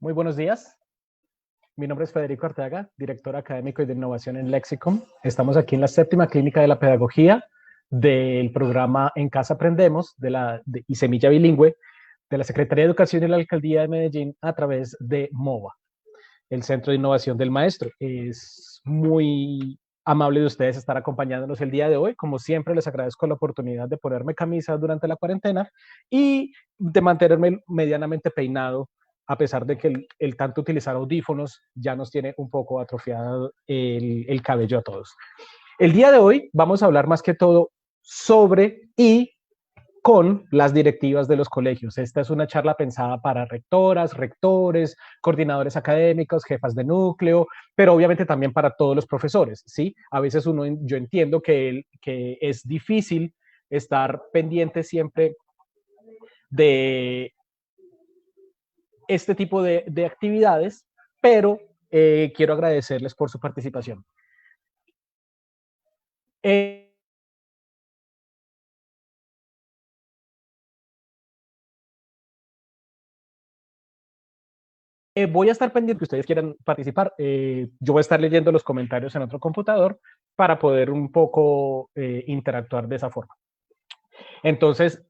Muy buenos días. Mi nombre es Federico Arteaga, director académico y de innovación en Lexicon. Estamos aquí en la séptima clínica de la pedagogía del programa En Casa Aprendemos y Semilla Bilingüe de la Secretaría de Educación y la Alcaldía de Medellín a través de MOVA, el Centro de Innovación del Maestro. Es muy amable de ustedes estar acompañándonos el día de hoy. Como siempre, les agradezco la oportunidad de ponerme camisa durante la cuarentena y de mantenerme medianamente peinado, a pesar de que el tanto utilizar audífonos ya nos tiene un poco atrofiado el cabello a todos. El día de hoy vamos a hablar más que todo sobre y con las directivas de los colegios. Esta es una charla pensada para rectoras, rectores, coordinadores académicos, jefas de núcleo, pero obviamente también para todos los profesores, ¿sí? A veces yo entiendo que es difícil estar pendiente siempre de este tipo de actividades, pero quiero agradecerles por su participación. Voy a estar pendiente que ustedes quieran participar. Yo voy a estar leyendo los comentarios en otro computador para poder un poco interactuar de esa forma. Entonces,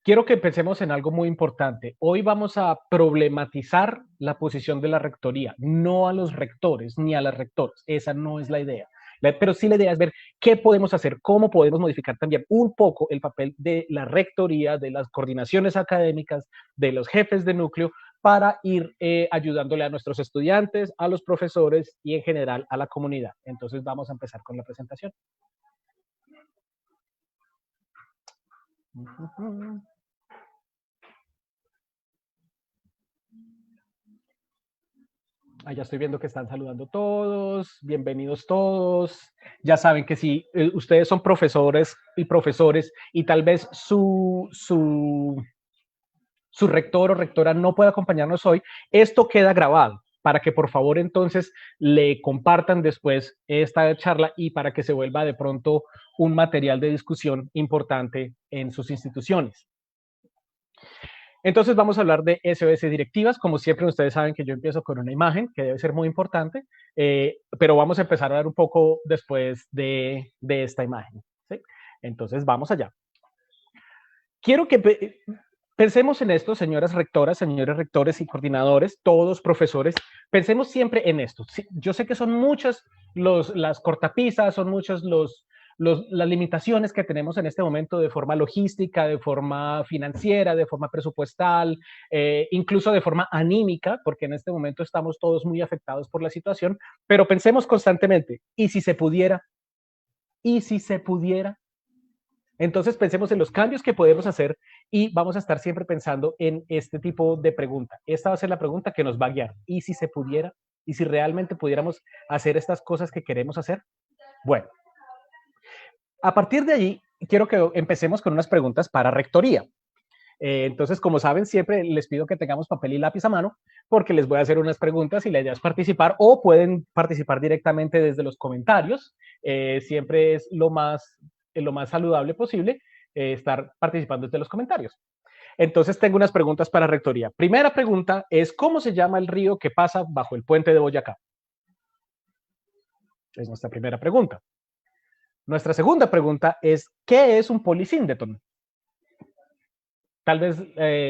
quiero que pensemos en algo muy importante. Hoy vamos a problematizar la posición de la rectoría, no a los rectores ni a las rectoras. Esa no es la idea. Pero sí la idea es ver qué podemos hacer, cómo podemos modificar también un poco el papel de la rectoría, de las coordinaciones académicas, de los jefes de núcleo, para ir ayudándole a nuestros estudiantes, a los profesores y en general a la comunidad. Entonces vamos a empezar con la presentación. Allá estoy viendo que están saludando todos, bienvenidos todos. Ya saben que si ustedes son profesores y tal vez su rector o rectora no puede acompañarnos hoy, esto queda grabado para que por favor entonces le compartan después esta charla y para que se vuelva de pronto un material de discusión importante en sus instituciones. Entonces vamos a hablar de SOS directivas. Como siempre, ustedes saben que yo empiezo con una imagen que debe ser muy importante, pero vamos a empezar a ver un poco después de esta imagen, ¿sí? Entonces vamos allá. Quiero que pensemos en esto, señoras rectoras, señores rectores y coordinadores, todos profesores, pensemos siempre en esto. Sí, yo sé que son muchas las cortapisas, son muchos las limitaciones que tenemos en este momento de forma logística, de forma financiera, de forma presupuestal, incluso de forma anímica, porque en este momento estamos todos muy afectados por la situación, pero pensemos constantemente, ¿y si se pudiera? ¿Y si se pudiera? Entonces pensemos en los cambios que podemos hacer y vamos a estar siempre pensando en este tipo de pregunta. Esta va a ser la pregunta que nos va a guiar. ¿Y si se pudiera? ¿Y si realmente pudiéramos hacer estas cosas que queremos hacer? Bueno, a partir de allí, quiero que empecemos con unas preguntas para rectoría. Entonces, como saben, siempre les pido que tengamos papel y lápiz a mano porque les voy a hacer unas preguntas y la idea es participar o pueden participar directamente desde los comentarios. Siempre es lo más saludable posible estar participando desde los comentarios. Entonces, tengo unas preguntas para rectoría. Primera pregunta es, ¿cómo se llama el río que pasa bajo el puente de Boyacá? Es nuestra primera pregunta. Nuestra segunda pregunta es, ¿qué es un polisíndeton? Tal vez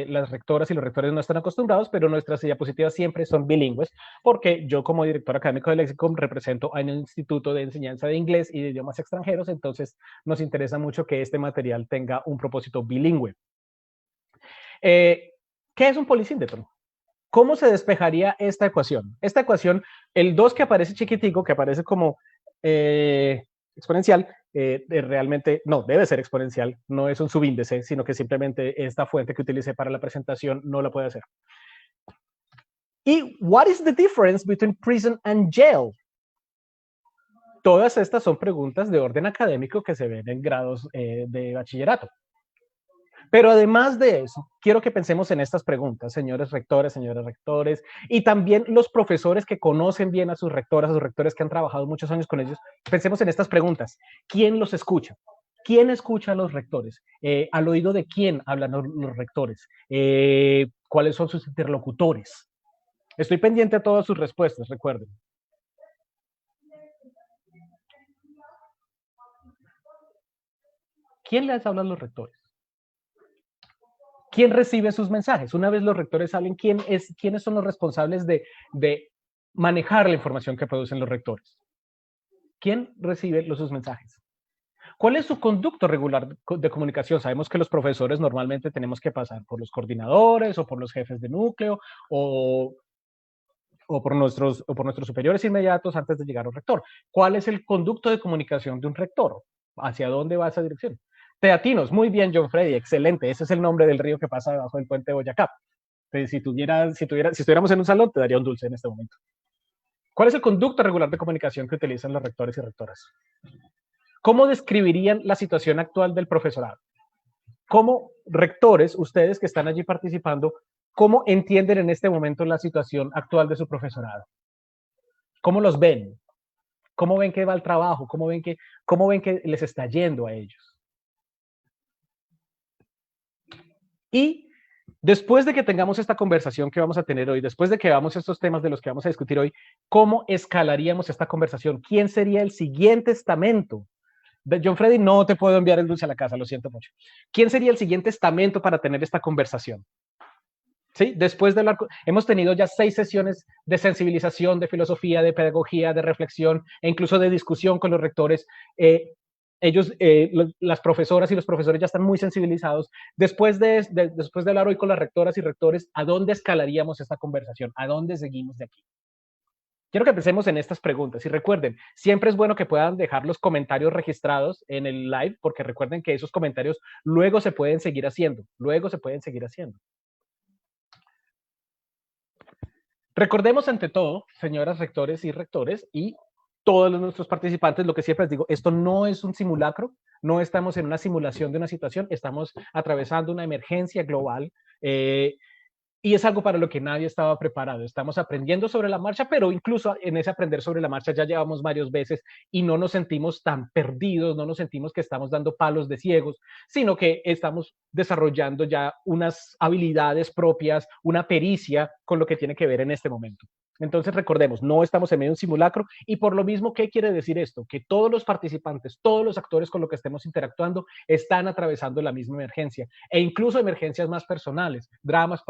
las rectoras y los rectores no están acostumbrados, pero nuestras diapositivas siempre son bilingües, porque yo como director académico de Lexicon represento en el Instituto de Enseñanza de Inglés y de Idiomas Extranjeros, entonces nos interesa mucho que este material tenga un propósito bilingüe. ¿Qué es un polisíndeton? ¿Cómo se despejaría esta ecuación? Esta ecuación, el 2 que aparece chiquitico, que aparece como exponencial, realmente no, debe ser exponencial, no es un subíndice, sino que simplemente esta fuente que utilicé para la presentación no la puede hacer. ¿Y what is the difference between prison and jail? Todas estas son preguntas de orden académico que se ven en grados de bachillerato. Pero además de eso, quiero que pensemos en estas preguntas, señores rectores, señores rectores, y también los profesores que conocen bien a sus rectoras, a sus rectores que han trabajado muchos años con ellos. Pensemos en estas preguntas. ¿Quién los escucha? ¿Quién escucha a los rectores? ¿Al oído de quién hablan los rectores? ¿Cuáles son sus interlocutores? Estoy pendiente de todas sus respuestas, recuerden. ¿Quién les habla a los rectores? ¿Quién recibe sus mensajes? Una vez los rectores salen, ¿quiénes son los responsables de manejar la información que producen los rectores? ¿Quién recibe sus mensajes? ¿Cuál es su conducto regular de comunicación? Sabemos que los profesores normalmente tenemos que pasar por los coordinadores o por los jefes de núcleo o por nuestros superiores inmediatos antes de llegar al rector. ¿Cuál es el conducto de comunicación de un rector? ¿Hacia dónde va esa dirección? Teatinos, muy bien, John Freddy, excelente. Ese es el nombre del río que pasa debajo del puente de Boyacá. Si estuviéramos en un salón, te daría un dulce en este momento. ¿Cuál es el conducto regular de comunicación que utilizan los rectores y rectoras? ¿Cómo describirían la situación actual del profesorado? ¿Cómo rectores, ustedes que están allí participando, cómo entienden en este momento la situación actual de su profesorado? ¿Cómo los ven? ¿Cómo ven que va el trabajo? ¿Cómo ven que les está yendo a ellos? Y después de que tengamos esta conversación que vamos a tener hoy, después de que veamos estos temas de los que vamos a discutir hoy, ¿cómo escalaríamos esta conversación? ¿Quién sería el siguiente estamento? John Freddy, no te puedo enviar el dulce a la casa, lo siento mucho. ¿Quién sería el siguiente estamento para tener esta conversación? ¿Sí? Después de hemos tenido ya 6 sesiones de sensibilización, de filosofía, de pedagogía, de reflexión e incluso de discusión con los rectores. Las profesoras y los profesores ya están muy sensibilizados. Después de hablar hoy con las rectoras y rectores, ¿a dónde escalaríamos esta conversación? ¿A dónde seguimos de aquí? Quiero que pensemos en estas preguntas y recuerden, siempre es bueno que puedan dejar los comentarios registrados en el live, porque recuerden que esos comentarios luego se pueden seguir haciendo. Recordemos ante todo, señoras rectores y rectores y todos nuestros participantes, lo que siempre les digo, esto no es un simulacro, no estamos en una simulación de una situación, estamos atravesando una emergencia global y es algo para lo que nadie estaba preparado. Estamos aprendiendo sobre la marcha, pero incluso en ese aprender sobre la marcha ya llevamos varias veces y no nos sentimos tan perdidos, no nos sentimos que estamos dando palos de ciegos, sino que estamos desarrollando ya unas habilidades propias, una pericia con lo que tiene que ver en este momento. Entonces recordemos, no estamos en medio de un simulacro y por lo mismo, ¿qué quiere decir esto? Que todos los participantes, todos los actores con los que estemos interactuando están atravesando la misma emergencia e incluso emergencias más personales, dramas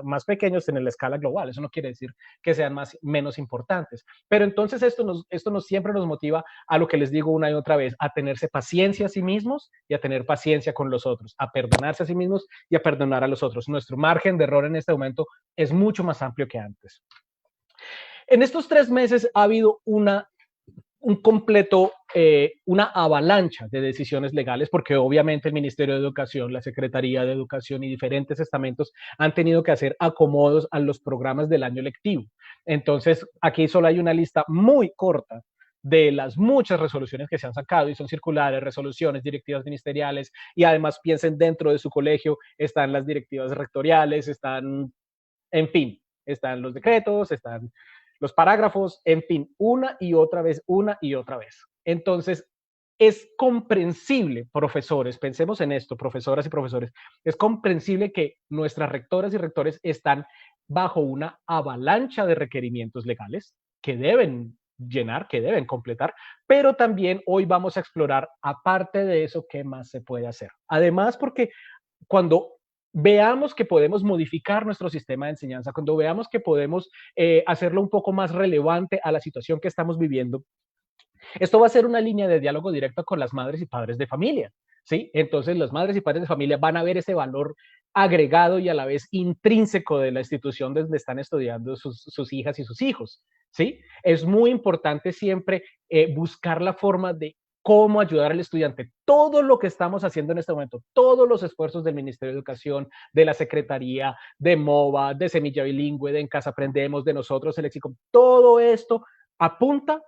más pequeños en la escala global. Eso no quiere decir que sean menos importantes. Pero entonces esto siempre nos motiva a lo que les digo una y otra vez, a tenerse paciencia a sí mismos y a tener paciencia con los otros, a perdonarse a sí mismos y a perdonar a los otros. Nuestro margen de error en este momento es mucho más amplio que antes. En estos 3 meses ha habido una avalancha de decisiones legales, porque obviamente el Ministerio de Educación, la Secretaría de Educación y diferentes estamentos han tenido que hacer acomodos a los programas del año lectivo. Entonces, aquí solo hay una lista muy corta de las muchas resoluciones que se han sacado y son circulares, resoluciones, directivas ministeriales y además piensen dentro de su colegio, están las directivas rectoriales, están, en fin, están los decretos, están los parágrafos, en fin, una y otra vez. Entonces, es comprensible, profesores, pensemos en esto, profesoras y profesores, es comprensible que nuestras rectoras y rectores están bajo una avalancha de requerimientos legales que deben llenar, que deben completar, pero también hoy vamos a explorar, aparte de eso, qué más se puede hacer. Además, porque cuando veamos que podemos modificar nuestro sistema de enseñanza, cuando veamos que podemos hacerlo un poco más relevante a la situación que estamos viviendo, esto va a ser una línea de diálogo directo con las madres y padres de familia, ¿sí? Entonces, las madres y padres de familia van a ver ese valor agregado y a la vez intrínseco de la institución donde están estudiando sus hijas y sus hijos, ¿sí? Es muy importante siempre buscar la forma de cómo ayudar al estudiante. Todo lo que estamos haciendo en este momento, todos los esfuerzos del Ministerio de Educación, de la Secretaría, de MOVA, de Semilla Bilingüe, de En Casa Aprendemos, de nosotros, el Lexicon, todo esto apunta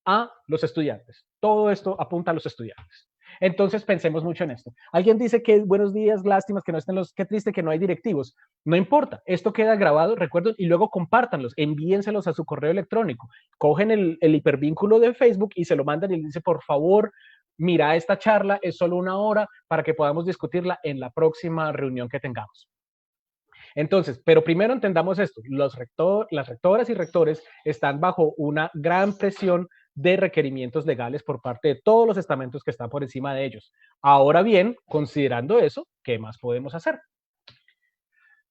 a los estudiantes. Todo esto apunta a los estudiantes. Entonces pensemos mucho en esto. Alguien dice que buenos días, lástimas que no estén qué triste que no hay directivos. No importa, esto queda grabado, recuerden, y luego compártanlos, envíenselos a su correo electrónico. Cogen el hipervínculo de Facebook y se lo mandan y le dice, por favor, mira esta charla, es solo 1 hora para que podamos discutirla en la próxima reunión que tengamos. Entonces, pero primero entendamos esto, las rectoras y rectores están bajo una gran presión de requerimientos legales por parte de todos los estamentos que están por encima de ellos. Ahora bien, considerando eso, ¿qué más podemos hacer?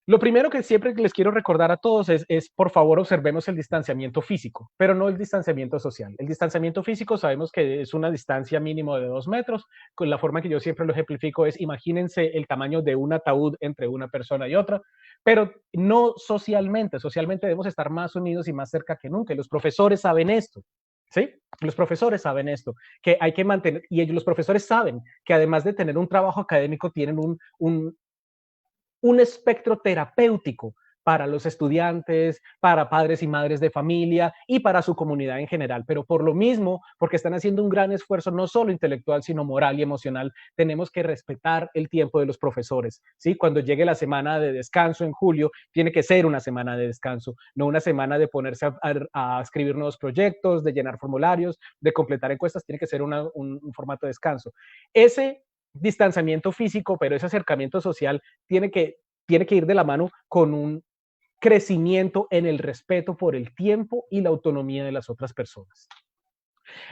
Lo primero que siempre les quiero recordar a todos por favor, observemos el distanciamiento físico, pero no el distanciamiento social. El distanciamiento físico sabemos que es una distancia mínimo de 2 metros. Con la forma que yo siempre lo ejemplifico es, imagínense el tamaño de un ataúd entre una persona y otra, pero no socialmente. Socialmente debemos estar más unidos y más cerca que nunca. Y los profesores saben esto. ¿Sí? Los profesores saben esto, que hay que mantener, y ellos, los profesores saben que además de tener un trabajo académico, tienen un espectro terapéutico para los estudiantes, para padres y madres de familia y para su comunidad en general. Pero por lo mismo, porque están haciendo un gran esfuerzo, no solo intelectual, sino moral y emocional, tenemos que respetar el tiempo de los profesores. ¿Sí? Cuando llegue la semana de descanso en julio, tiene que ser una semana de descanso, no una semana de ponerse a escribir nuevos proyectos, de llenar formularios, de completar encuestas, tiene que ser un formato de descanso. Ese distanciamiento físico, pero ese acercamiento social tiene que ir de la mano con un crecimiento en el respeto por el tiempo y la autonomía de las otras personas.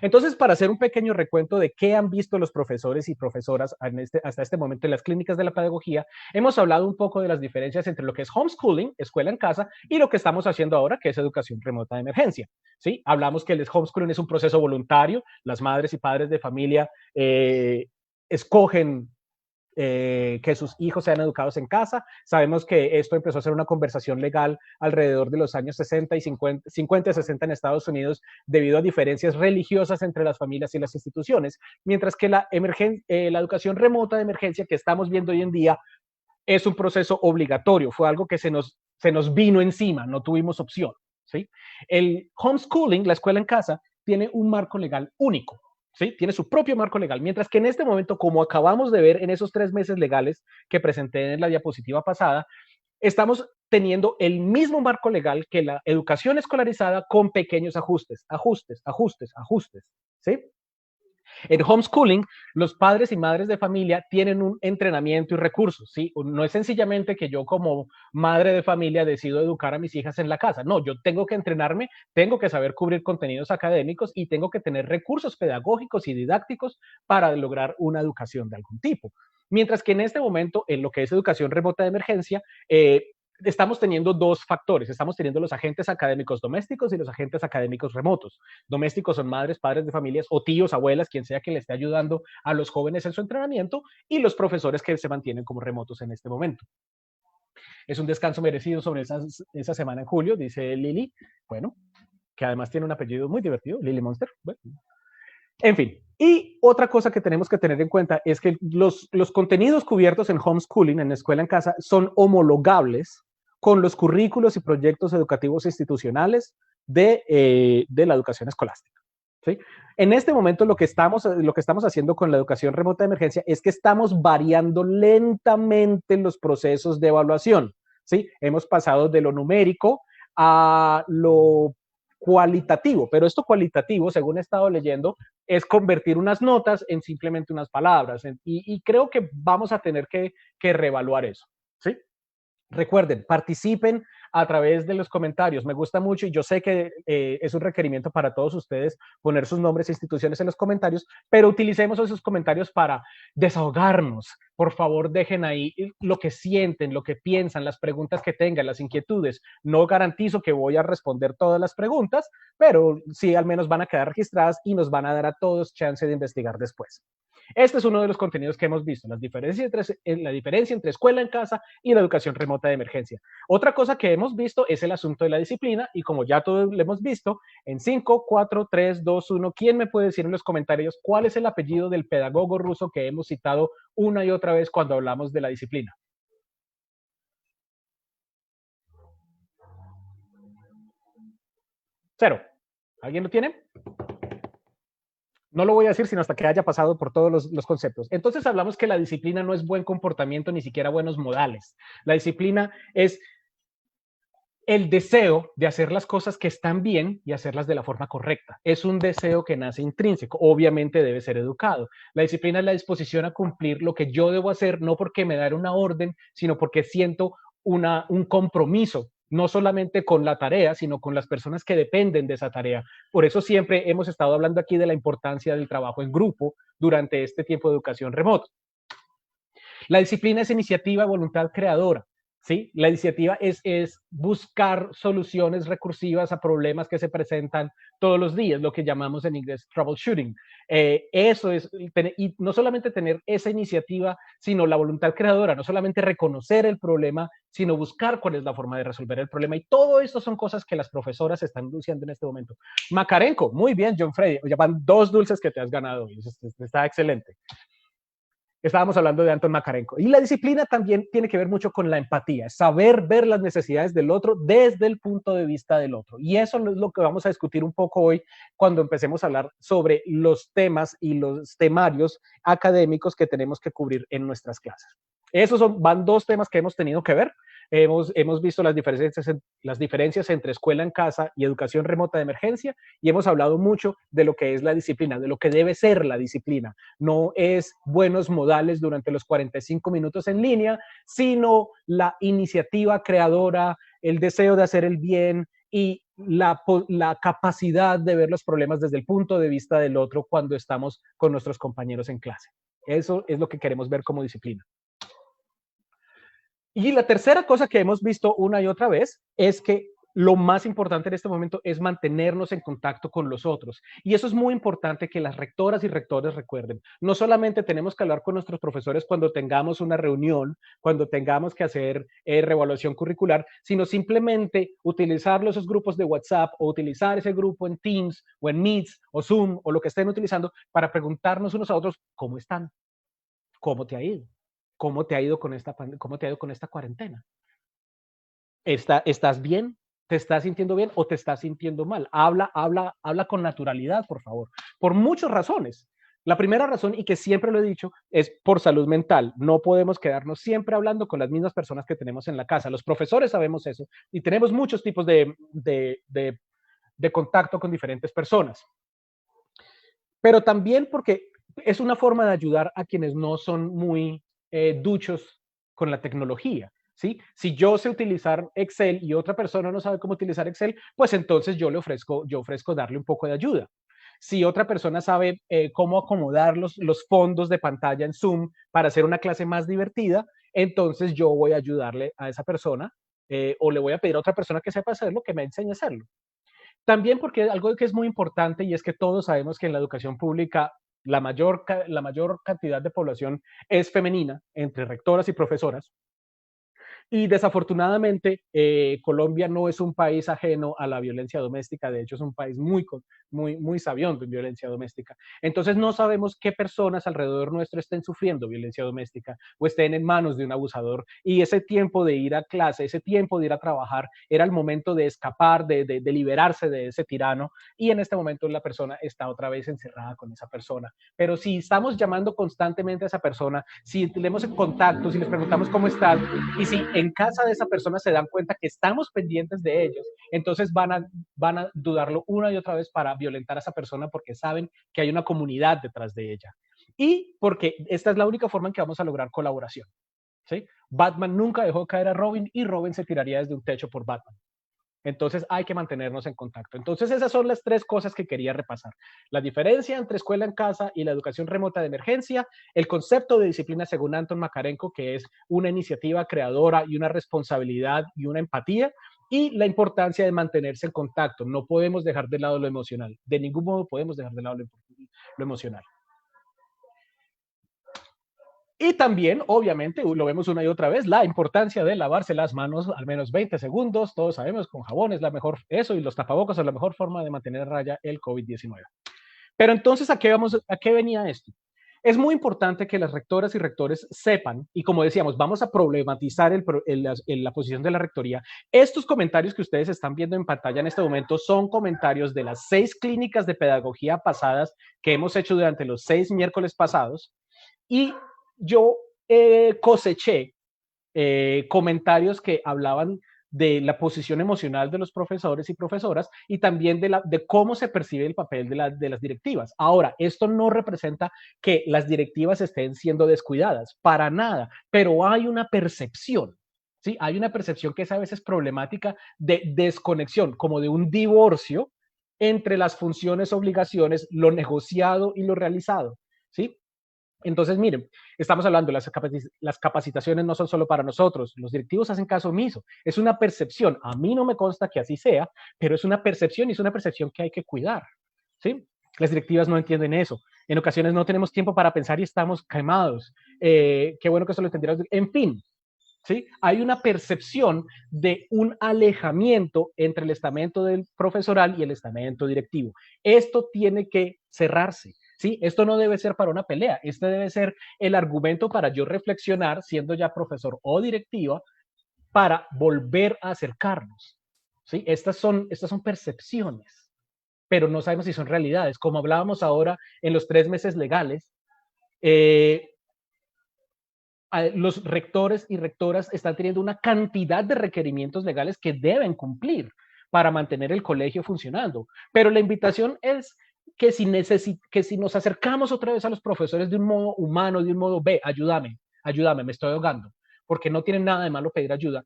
Entonces, para hacer un pequeño recuento de qué han visto los profesores y profesoras hasta este momento en las clínicas de la pedagogía, hemos hablado un poco de las diferencias entre lo que es homeschooling, escuela en casa, y lo que estamos haciendo ahora, que es educación remota de emergencia. ¿Sí? Hablamos que el homeschooling es un proceso voluntario, las madres y padres de familia escogen que sus hijos sean educados en casa. Sabemos que esto empezó a ser una conversación legal alrededor de los años 60 y 50 y 60 en Estados Unidos debido a diferencias religiosas entre las familias y las instituciones, mientras que la educación remota de emergencia que estamos viendo hoy en día es un proceso obligatorio, fue algo que se nos vino encima, no tuvimos opción. ¿Sí? El homeschooling, la escuela en casa, tiene un marco legal único. ¿Sí? Tiene su propio marco legal, mientras que en este momento, como acabamos de ver en esos 3 meses legales que presenté en la diapositiva pasada, estamos teniendo el mismo marco legal que la educación escolarizada con pequeños ajustes. ¿Sí? En homeschooling, los padres y madres de familia tienen un entrenamiento y recursos, ¿sí? No es sencillamente que yo como madre de familia decido educar a mis hijas en la casa. No, yo tengo que entrenarme, tengo que saber cubrir contenidos académicos y tengo que tener recursos pedagógicos y didácticos para lograr una educación de algún tipo. Mientras que en este momento, en lo que es educación remota de emergencia, estamos teniendo dos factores. Estamos teniendo los agentes académicos domésticos y los agentes académicos remotos. Domésticos son madres, padres de familias o tíos, abuelas, quien sea que le esté ayudando a los jóvenes en su entrenamiento, y los profesores que se mantienen como remotos en este momento. Es un descanso merecido sobre esa semana en julio, dice Lili. Bueno, que además tiene un apellido muy divertido, Lili Monster. Bueno. En fin, y otra cosa que tenemos que tener en cuenta es que los contenidos cubiertos en homeschooling, en escuela en casa, son homologables con los currículos y proyectos educativos institucionales de la educación escolástica. ¿Sí? En este momento lo que estamos haciendo con la educación remota de emergencia es que estamos variando lentamente los procesos de evaluación. ¿Sí? Hemos pasado de lo numérico a lo cualitativo, pero esto cualitativo, según he estado leyendo, es convertir unas notas en simplemente unas palabras, y creo que vamos a tener que reevaluar eso. ¿Sí? Recuerden, participen a través de los comentarios. Me gusta mucho y yo sé que es un requerimiento para todos ustedes poner sus nombres e instituciones en los comentarios, pero utilicemos esos comentarios para desahogarnos. Por favor, dejen ahí lo que sienten, lo que piensan, las preguntas que tengan, las inquietudes. No garantizo que voy a responder todas las preguntas, pero sí al menos van a quedar registradas y nos van a dar a todos chance de investigar después. Este es uno de los contenidos que hemos visto, la diferencia entre escuela en casa y la educación remota de emergencia. Otra cosa que hemos visto es el asunto de la disciplina, y como ya todos lo hemos visto, en 5, 4, 3, 2, 1, ¿quién me puede decir en los comentarios cuál es el apellido del pedagogo ruso que hemos citado una y otra vez cuando hablamos de la disciplina? Cero. ¿Alguien lo tiene? No lo voy a decir sino hasta que haya pasado por todos los conceptos. Entonces hablamos que la disciplina no es buen comportamiento, ni siquiera buenos modales. La disciplina es el deseo de hacer las cosas que están bien y hacerlas de la forma correcta. Es un deseo que nace intrínseco, obviamente debe ser educado. La disciplina es la disposición a cumplir lo que yo debo hacer, no porque me dan una orden, sino porque siento un compromiso, no solamente con la tarea, sino con las personas que dependen de esa tarea. Por eso siempre hemos estado hablando aquí de la importancia del trabajo en grupo durante este tiempo de educación remota. La disciplina es iniciativa, voluntad creadora. ¿Sí? La iniciativa es buscar soluciones recursivas a problemas que se presentan todos los días, lo que llamamos en inglés troubleshooting. Eso es, y no solamente tener esa iniciativa, sino la voluntad creadora, no solamente reconocer el problema, sino buscar cuál es la forma de resolver el problema. Y todo esto son cosas que las profesoras están luciendo en este momento. Makarenko, muy bien, John Freddy. Ya van 2 dulces que te has ganado. Está excelente. Estábamos hablando de Anton Makarenko. Y la disciplina también tiene que ver mucho con la empatía, saber ver las necesidades del otro desde el punto de vista del otro. Y eso es lo que vamos a discutir un poco hoy cuando empecemos a hablar sobre los temas y los temarios académicos que tenemos que cubrir en nuestras clases. Esos van 2 temas que hemos tenido que ver. Hemos visto las diferencias entre escuela en casa y educación remota de emergencia, y hemos hablado mucho de lo que es la disciplina, de lo que debe ser la disciplina. No es buenos modales durante los 45 minutos en línea, sino la iniciativa creadora, el deseo de hacer el bien y la capacidad de ver los problemas desde el punto de vista del otro cuando estamos con nuestros compañeros en clase. Eso es lo que queremos ver como disciplina. Y la tercera cosa que hemos visto una y otra vez es que lo más importante en este momento es mantenernos en contacto con los otros. Y eso es muy importante que las rectoras y rectores recuerden. No solamente tenemos que hablar con nuestros profesores cuando tengamos una reunión, cuando tengamos que hacer reevaluación curricular, sino simplemente utilizar esos grupos de WhatsApp o utilizar ese grupo en Teams o en Meets o Zoom o lo que estén utilizando para preguntarnos unos a otros cómo están, cómo te ha ido. ¿Cómo te ha ido con esta cuarentena? ¿Estás bien? ¿Te estás sintiendo bien o te estás sintiendo mal? Habla con naturalidad, por favor. Por muchas razones. La primera razón, y que siempre lo he dicho, es por salud mental. No podemos quedarnos siempre hablando con las mismas personas que tenemos en la casa. Los profesores sabemos eso y tenemos muchos tipos de contacto con diferentes personas. Pero también porque es una forma de ayudar a quienes no son muy duchos con la tecnología. ¿Sí? Si yo sé utilizar Excel y otra persona no sabe cómo utilizar Excel, pues entonces yo ofrezco darle un poco de ayuda. Si otra persona sabe cómo acomodar los fondos de pantalla en Zoom para hacer una clase más divertida, entonces yo voy a ayudarle a esa persona o le voy a pedir a otra persona que sepa hacerlo, que me enseñe a hacerlo. También porque algo que es muy importante y es que todos sabemos que en la educación pública la mayor cantidad de población es femenina, entre rectoras y profesoras. Y desafortunadamente, Colombia no es un país ajeno a la violencia doméstica, de hecho es un país muy sabiendo en violencia doméstica. Entonces no sabemos qué personas alrededor nuestro estén sufriendo violencia doméstica o estén en manos de un abusador. Y ese tiempo de ir a clase, ese tiempo de ir a trabajar, era el momento de escapar, de liberarse de ese tirano. Y en este momento la persona está otra vez encerrada con esa persona. Pero si estamos llamando constantemente a esa persona, si tenemos en contacto, si les preguntamos cómo están, y si en casa de esa persona se dan cuenta que estamos pendientes de ellos, entonces van a dudarlo una y otra vez para violentar a esa persona porque saben que hay una comunidad detrás de ella. Y porque esta es la única forma en que vamos a lograr colaboración. ¿Sí? Batman nunca dejó caer a Robin y Robin se tiraría desde un techo por Batman. Entonces hay que mantenernos en contacto. Entonces esas son las 3 cosas que quería repasar. La diferencia entre escuela en casa y la educación remota de emergencia, el concepto de disciplina según Anton Makarenko, que es una iniciativa creadora y una responsabilidad y una empatía, y la importancia de mantenerse en contacto. No podemos dejar de lado lo emocional. De ningún modo podemos dejar de lado lo emocional. Y también, obviamente, lo vemos una y otra vez, la importancia de lavarse las manos al menos 20 segundos. Todos sabemos, con jabón es la mejor, eso y los tapabocas es la mejor forma de mantener a raya el COVID-19. Pero entonces, ¿a qué venía esto? Es muy importante que las rectoras y rectores sepan, y como decíamos, vamos a problematizar la posición de la rectoría. Estos comentarios que ustedes están viendo en pantalla en este momento son comentarios de las 6 clínicas de pedagogía pasadas que hemos hecho durante los 6 miércoles pasados. Y yo coseché comentarios que hablaban de la posición emocional de los profesores y profesoras y también de cómo se percibe el papel de las directivas. Ahora, esto no representa que las directivas estén siendo descuidadas, para nada, pero hay una percepción. ¿sí? Hay una percepción que es a veces problemática de desconexión, como de un divorcio entre las funciones, obligaciones, lo negociado y lo realizado, ¿sí? Entonces, miren, estamos hablando, las capacitaciones no son solo para nosotros, los directivos hacen caso omiso, es una percepción, a mí no me consta que así sea, pero es una percepción y es una percepción que hay que cuidar, ¿sí? Las directivas no entienden eso, en ocasiones no tenemos tiempo para pensar y estamos quemados, qué bueno que eso lo entendieras, en fin, ¿sí? Hay una percepción de un alejamiento entre el estamento del profesoral y el estamento directivo. Esto tiene que cerrarse. ¿Sí? Esto no debe ser para una pelea, este debe ser el argumento para yo reflexionar, siendo ya profesor o directiva, para volver a acercarnos. ¿Sí? Estas son percepciones, pero no sabemos si son realidades. Como hablábamos ahora en los 3 meses legales, los rectores y rectoras están teniendo una cantidad de requerimientos legales que deben cumplir para mantener el colegio funcionando. Pero la invitación es que si nos acercamos otra vez a los profesores de un modo humano, de un modo, ve, ayúdame, me estoy ahogando, porque no tienen nada de malo pedir ayuda.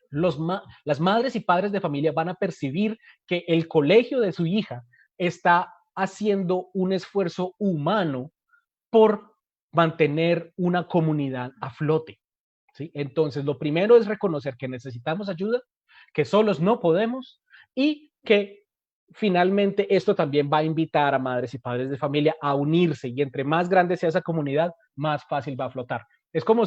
Las madres y padres de familia van a percibir que el colegio de su hija está haciendo un esfuerzo humano por mantener una comunidad a flote, ¿sí? Entonces, lo primero es reconocer que necesitamos ayuda, que solos no podemos y que finalmente esto también va a invitar a madres y padres de familia a unirse y entre más grande sea esa comunidad, más fácil va a flotar. Es como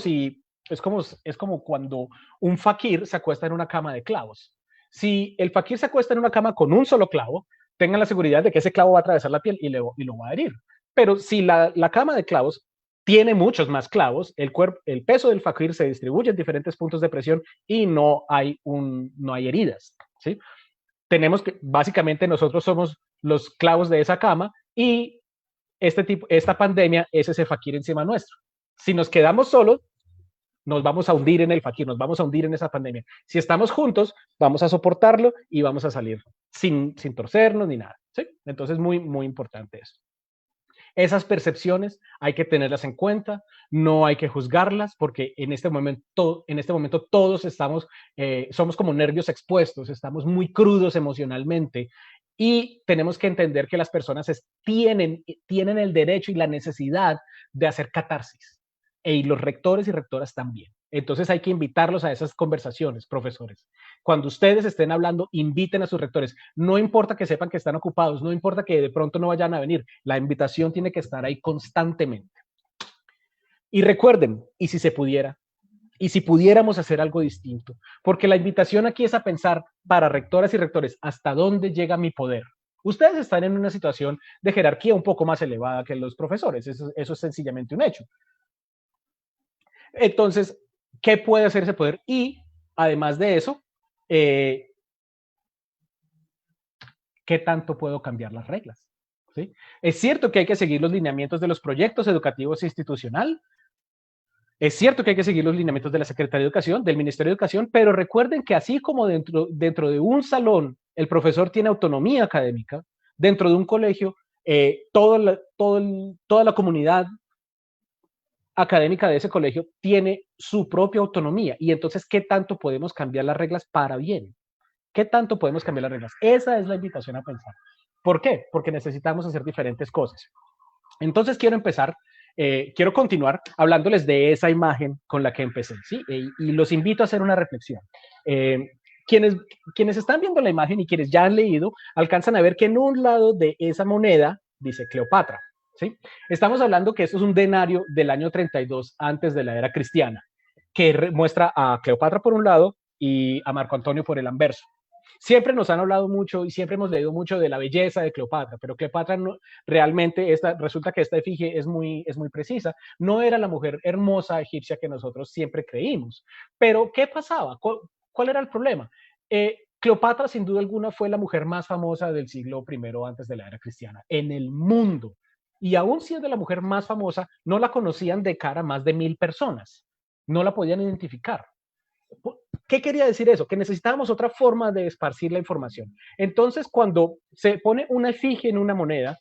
cuando un fakir se acuesta en una cama de clavos. Si el fakir se acuesta en una cama con un solo clavo, tengan la seguridad de que ese clavo va a atravesar la piel y lo va a herir. Pero si la cama de clavos tiene muchos más clavos, el peso del fakir se distribuye en diferentes puntos de presión y no hay heridas, ¿sí? Básicamente nosotros somos los clavos de esa cama y esta pandemia es ese fakir encima nuestro. Si nos quedamos solos, nos vamos a hundir en el fakir, nos vamos a hundir en esa pandemia. Si estamos juntos, vamos a soportarlo y vamos a salir sin torcernos ni nada, ¿sí? Entonces, muy, muy importante eso. Esas percepciones hay que tenerlas en cuenta, no hay que juzgarlas, porque en este momento todos somos como nervios expuestos, estamos muy crudos emocionalmente y tenemos que entender que las personas tienen el derecho y la necesidad de hacer catarsis, y los rectores y rectoras también. Entonces hay que invitarlos a esas conversaciones, profesores. Cuando ustedes estén hablando, inviten a sus rectores. No importa que sepan que están ocupados, no importa que de pronto no vayan a venir. La invitación tiene que estar ahí constantemente. Y recuerden, y si se pudiera, y si pudiéramos hacer algo distinto, porque la invitación aquí es a pensar para rectoras y rectores, ¿hasta dónde llega mi poder? Ustedes están en una situación de jerarquía un poco más elevada que los profesores, eso es sencillamente un hecho. Entonces, ¿qué puede hacer ese poder? Y además de eso, ¿qué tanto puedo cambiar las reglas? ¿Sí? Es cierto que hay que seguir los lineamientos de los proyectos educativos institucional. Es cierto que hay que seguir los lineamientos de la Secretaría de Educación, del Ministerio de Educación, pero recuerden que así como dentro de un salón el profesor tiene autonomía académica, dentro de un colegio, toda la comunidad académica de ese colegio tiene su propia autonomía. Y entonces, ¿qué tanto podemos cambiar las reglas para bien? ¿Qué tanto podemos cambiar las reglas? Esa es la invitación a pensar. ¿Por qué? Porque necesitamos hacer diferentes cosas. Entonces quiero continuar hablándoles de esa imagen con la que empecé, ¿sí? Y los invito a hacer una reflexión. Quienes están viendo la imagen y quienes ya han leído, alcanzan a ver que en un lado de esa moneda dice Cleopatra, ¿sí? Estamos hablando que esto es un denario del año 32 antes de la era cristiana, que muestra a Cleopatra por un lado y a Marco Antonio por el anverso. Siempre nos han hablado mucho y siempre hemos leído mucho de la belleza de Cleopatra, pero Cleopatra realmente resulta que esta efigie es muy precisa. No era la mujer hermosa egipcia que nosotros siempre creímos. Pero, ¿qué pasaba? ¿Cuál era el problema? Cleopatra, sin duda alguna, fue la mujer más famosa del siglo I antes de la era cristiana, en el mundo. Y aún siendo la mujer más famosa, no la conocían de cara más de 1000 personas. No la podían identificar. ¿Qué quería decir eso? Que necesitábamos otra forma de esparcir la información. Entonces, cuando se pone una efigie en una moneda,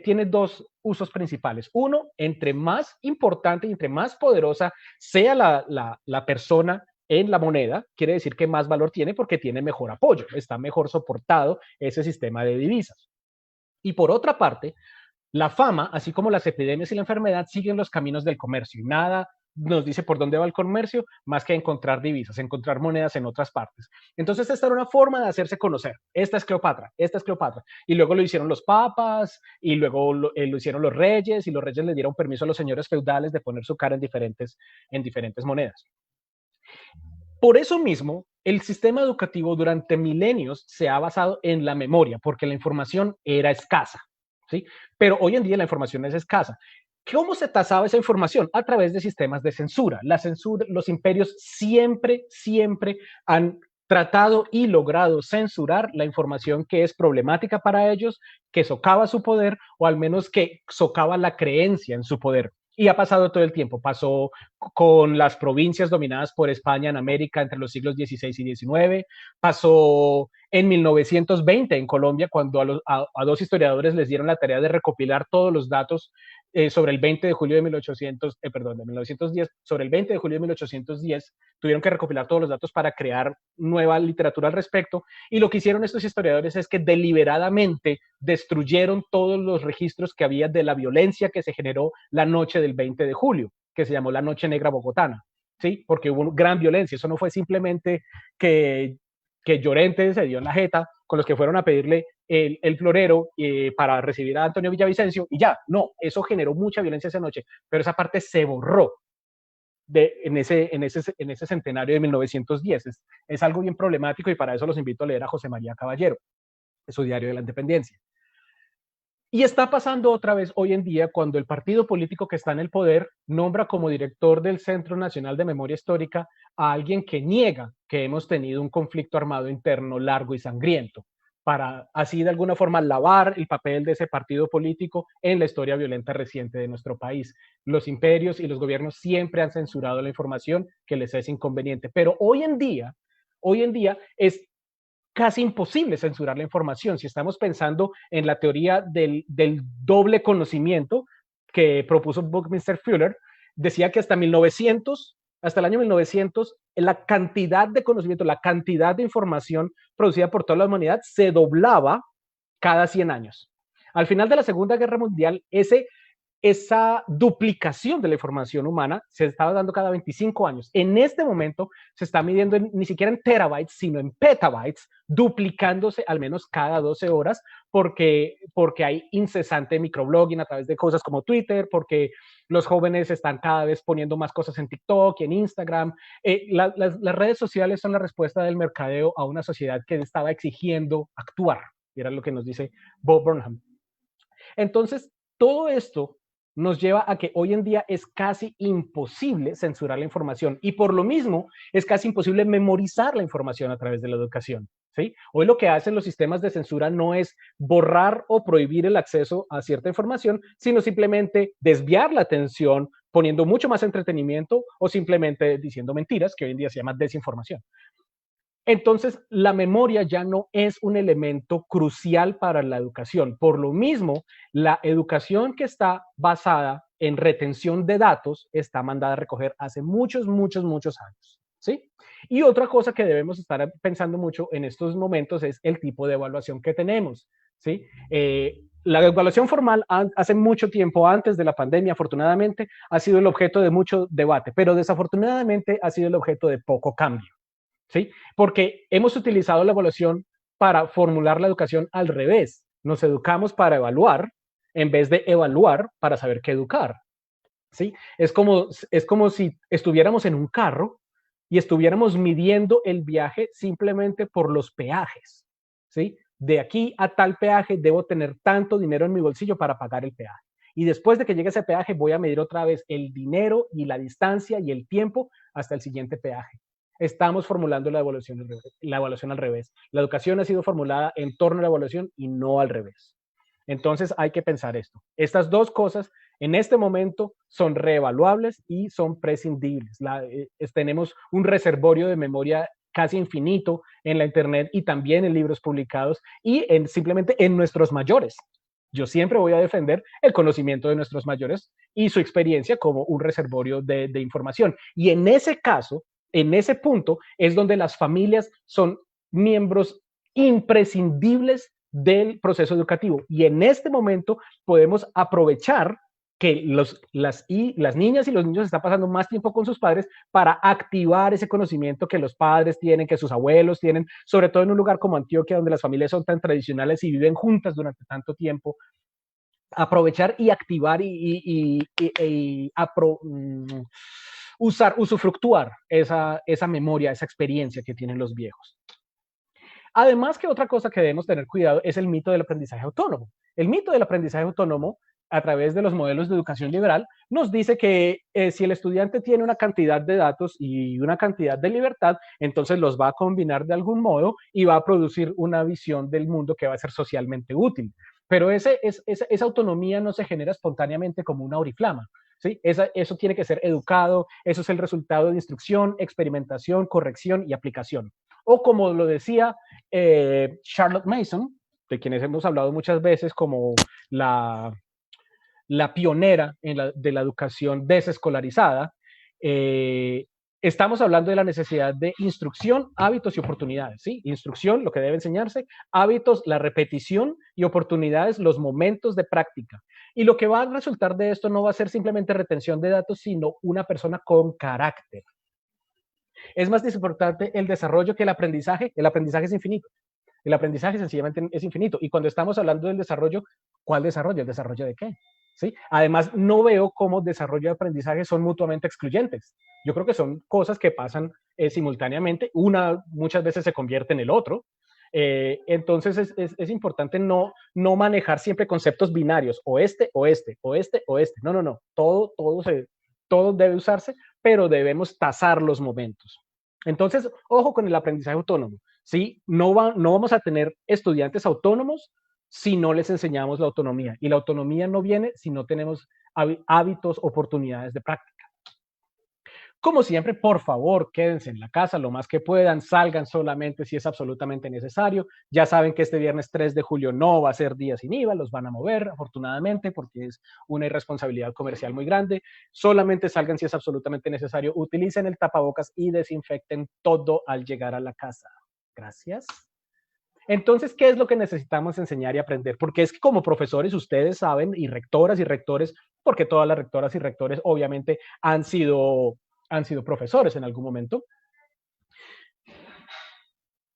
tiene dos usos principales. Uno, entre más importante y entre más poderosa sea la persona en la moneda, quiere decir que más valor tiene porque tiene mejor apoyo, está mejor soportado ese sistema de divisas. Y por otra parte, la fama, así como las epidemias y la enfermedad, siguen los caminos del comercio y nada nos dice por dónde va el comercio más que encontrar divisas, encontrar monedas en otras partes. Entonces esta era una forma de hacerse conocer. Esta es Cleopatra, esta es Cleopatra. Y luego lo hicieron los papas y luego lo hicieron los reyes y los reyes le dieron permiso a los señores feudales de poner su cara en diferentes monedas. Por eso mismo, el sistema educativo durante milenios se ha basado en la memoria, porque la información era escasa. ¿Sí? Pero hoy en día la información es escasa. ¿Cómo se tasaba esa información? A través de sistemas de censura. La censura, los imperios siempre, siempre han tratado y logrado censurar la información que es problemática para ellos, que socava su poder o al menos que socava la creencia en su poder. Y ha pasado todo el tiempo. Pasó con las provincias dominadas por España en América entre los siglos XVI y XIX. Pasó en 1920 en Colombia, cuando a dos historiadores les dieron la tarea de recopilar todos los datos sobre el 20 de julio de 1910, sobre el 20 de julio de 1810, tuvieron que recopilar todos los datos para crear nueva literatura al respecto, y lo que hicieron estos historiadores es que deliberadamente destruyeron todos los registros que había de la violencia que se generó la noche del 20 de julio, que se llamó la Noche Negra Bogotana, ¿sí? Porque hubo gran violencia, eso no fue simplemente que Llorente se dio en la jeta con los que fueron a pedirle el florero para recibir a Antonio Villavicencio y ya, no, eso generó mucha violencia esa noche, pero esa parte se borró en ese centenario de 1910. Es algo bien problemático y para eso los invito a leer a José María Caballero, su Diario de la Independencia. Y está pasando otra vez hoy en día cuando el partido político que está en el poder nombra como director del Centro Nacional de Memoria Histórica a alguien que niega que hemos tenido un conflicto armado interno largo y sangriento, para así de alguna forma lavar el papel de ese partido político en la historia violenta reciente de nuestro país. Los imperios y los gobiernos siempre han censurado la información que les es inconveniente, pero hoy en día es casi imposible censurar la información. Si estamos pensando en la teoría del doble conocimiento que propuso Buckminster Fuller, decía que hasta el año 1900, la cantidad de conocimiento, la cantidad de información producida por toda la humanidad se doblaba cada 100 años. Al final de la Segunda Guerra Mundial, esa duplicación de la información humana se estaba dando cada 25 años. En este momento se está midiendo ni siquiera en terabytes, sino en petabytes, duplicándose al menos cada 12 horas, porque hay incesante microblogging a través de cosas como Twitter, porque los jóvenes están cada vez poniendo más cosas en TikTok y en Instagram. Las redes sociales son la respuesta del mercadeo a una sociedad que estaba exigiendo actuar, y era lo que nos dice Bob Burnham. Entonces, todo esto nos lleva a que hoy en día es casi imposible censurar la información y por lo mismo es casi imposible memorizar la información a través de la educación. ¿Sí? Hoy lo que hacen los sistemas de censura no es borrar o prohibir el acceso a cierta información, sino simplemente desviar la atención poniendo mucho más entretenimiento o simplemente diciendo mentiras, que hoy en día se llama desinformación. Entonces, la memoria ya no es un elemento crucial para la educación. Por lo mismo, la educación que está basada en retención de datos está mandada a recoger hace muchos, muchos, muchos años. ¿Sí? Y otra cosa que debemos estar pensando mucho en estos momentos es el tipo de evaluación que tenemos. ¿Sí? La evaluación formal hace mucho tiempo, antes de la pandemia, afortunadamente, ha sido el objeto de mucho debate, pero desafortunadamente ha sido el objeto de poco cambio. ¿Sí? Porque hemos utilizado la evaluación para formular la educación al revés. Nos educamos para evaluar en vez de evaluar para saber qué educar. ¿Sí? Es como si estuviéramos en un carro y estuviéramos midiendo el viaje simplemente por los peajes. ¿Sí? De aquí a tal peaje debo tener tanto dinero en mi bolsillo para pagar el peaje. Y después de que llegue ese peaje voy a medir otra vez el dinero y la distancia y el tiempo hasta el siguiente peaje. Estamos formulando la evaluación al revés. La educación ha sido formulada en torno a la evaluación y no al revés. Entonces hay que pensar esto. Estas dos cosas en este momento son reevaluables y son prescindibles. Tenemos un reservorio de memoria casi infinito en la internet y también en libros publicados y simplemente en nuestros mayores. Yo siempre voy a defender el conocimiento de nuestros mayores y su experiencia como un reservorio de información. Y en ese caso, en ese punto es donde las familias son miembros imprescindibles del proceso educativo. Y en este momento podemos aprovechar que las niñas y los niños están pasando más tiempo con sus padres para activar ese conocimiento que los padres tienen, que sus abuelos tienen, sobre todo en un lugar como Antioquia, donde las familias son tan tradicionales y viven juntas durante tanto tiempo. Aprovechar y activar usufructuar esa memoria, esa experiencia que tienen los viejos. Además, que otra cosa que debemos tener cuidado es el mito del aprendizaje autónomo. El mito del aprendizaje autónomo, a través de los modelos de educación liberal, nos dice que si el estudiante tiene una cantidad de datos y una cantidad de libertad, entonces los va a combinar de algún modo y va a producir una visión del mundo que va a ser socialmente útil. Pero esa autonomía no se genera espontáneamente como una oriflama. ¿Sí? Eso tiene que ser educado, eso es el resultado de instrucción, experimentación, corrección y aplicación. O como lo decía Charlotte Mason, de quienes hemos hablado muchas veces como la pionera de la educación desescolarizada, estamos hablando de la necesidad de instrucción, hábitos y oportunidades. ¿Sí? Instrucción, lo que debe enseñarse, hábitos, la repetición y oportunidades, los momentos de práctica. Y lo que va a resultar de esto no va a ser simplemente retención de datos, sino una persona con carácter. Es más importante el desarrollo que el aprendizaje. El aprendizaje es infinito. El aprendizaje sencillamente es infinito. Y cuando estamos hablando del desarrollo, ¿cuál desarrollo? ¿El desarrollo de qué? ¿Sí? Además, no veo cómo desarrollo y aprendizaje son mutuamente excluyentes. Yo creo que son cosas que pasan simultáneamente. Una muchas veces se convierte en el otro. Entonces es importante no manejar siempre conceptos binarios, o este, o este, o este, o este. No. Todo debe usarse, pero debemos tasar los momentos. Entonces, ojo con el aprendizaje autónomo. ¿Sí? No vamos a tener estudiantes autónomos si no les enseñamos la autonomía. Y la autonomía no viene si no tenemos hábitos, oportunidades de práctica. Como siempre, por favor, quédense en la casa lo más que puedan, salgan solamente si es absolutamente necesario. Ya saben que este viernes 3 de julio no va a ser día sin IVA, los van a mover, afortunadamente, porque es una irresponsabilidad comercial muy grande. Solamente salgan si es absolutamente necesario, utilicen el tapabocas y desinfecten todo al llegar a la casa. Gracias. Entonces, ¿qué es lo que necesitamos enseñar y aprender? Porque es que como profesores ustedes saben, y rectoras y rectores, porque todas las rectoras y rectores obviamente han sido profesores en algún momento.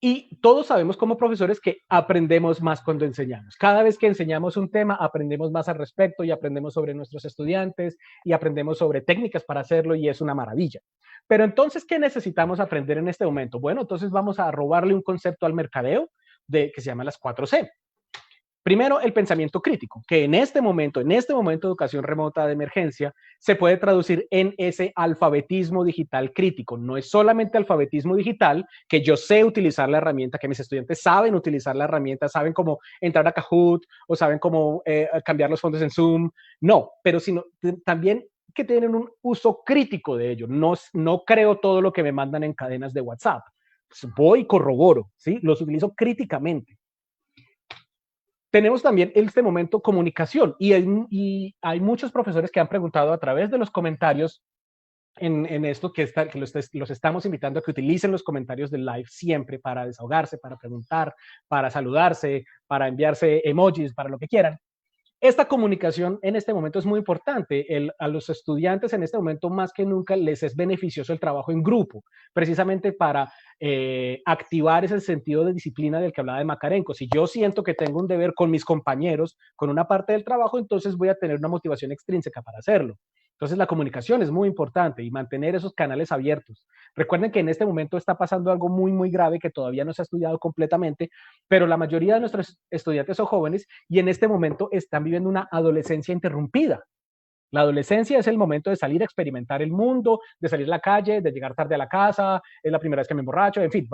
Y todos sabemos como profesores que aprendemos más cuando enseñamos. Cada vez que enseñamos un tema, aprendemos más al respecto y aprendemos sobre nuestros estudiantes y aprendemos sobre técnicas para hacerlo y es una maravilla. Pero entonces, ¿qué necesitamos aprender en este momento? Bueno, entonces vamos a robarle un concepto al mercadeo que se llama las 4C. Primero, el pensamiento crítico, que en este momento de educación remota de emergencia, se puede traducir en ese alfabetismo digital crítico. No es solamente alfabetismo digital, que yo sé utilizar la herramienta, que mis estudiantes saben utilizar la herramienta, saben cómo entrar a Kahoot o saben cómo cambiar los fondos en Zoom. No, pero sino también que tienen un uso crítico de ello. No creo todo lo que me mandan en cadenas de WhatsApp. Pues voy y corroboro, ¿sí? Los utilizo críticamente. Tenemos también en este momento comunicación y hay muchos profesores que han preguntado a través de los comentarios en esto que los estamos invitando a que utilicen los comentarios del live siempre para desahogarse, para preguntar, para saludarse, para enviarse emojis, para lo que quieran. Esta comunicación en este momento es muy importante. A los estudiantes en este momento más que nunca les es beneficioso el trabajo en grupo, precisamente para activar ese sentido de disciplina del que hablaba de Makarenko. Si yo siento que tengo un deber con mis compañeros, con una parte del trabajo, entonces voy a tener una motivación extrínseca para hacerlo. Entonces la comunicación es muy importante y mantener esos canales abiertos. Recuerden que en este momento está pasando algo muy, muy grave que todavía no se ha estudiado completamente, pero la mayoría de nuestros estudiantes son jóvenes y en este momento están viviendo una adolescencia interrumpida. La adolescencia es el momento de salir a experimentar el mundo, de salir a la calle, de llegar tarde a la casa, es la primera vez que me emborracho, en fin,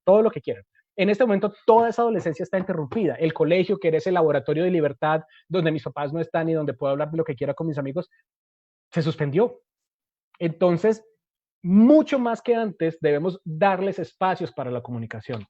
todo lo que quieran. En este momento toda esa adolescencia está interrumpida. El colegio, que era ese laboratorio de libertad donde mis papás no están y donde puedo hablar de lo que quiera con mis amigos, se suspendió. Entonces, mucho más que antes, debemos darles espacios para la comunicación.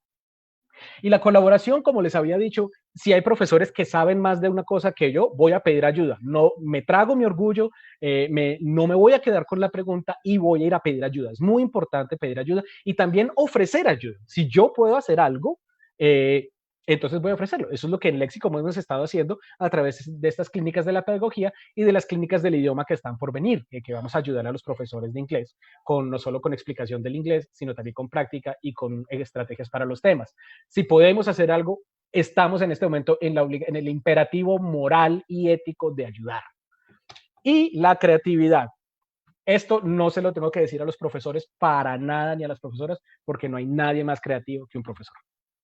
Y la colaboración, como les había dicho, si hay profesores que saben más de una cosa que yo, voy a pedir ayuda. No me trago mi orgullo, no me voy a quedar con la pregunta y voy a ir a pedir ayuda. Es muy importante pedir ayuda y también ofrecer ayuda. Si yo puedo hacer algo, eh, entonces voy a ofrecerlo. Eso es lo que en Léxico hemos estado haciendo a través de estas clínicas de la pedagogía y de las clínicas del idioma que están por venir, que vamos a ayudar a los profesores de inglés, no solo con explicación del inglés, sino también con práctica y con estrategias para los temas. Si podemos hacer algo, estamos en este momento en el imperativo moral y ético de ayudar. Y la creatividad. Esto no se lo tengo que decir a los profesores para nada, ni a las profesoras, porque no hay nadie más creativo que un profesor.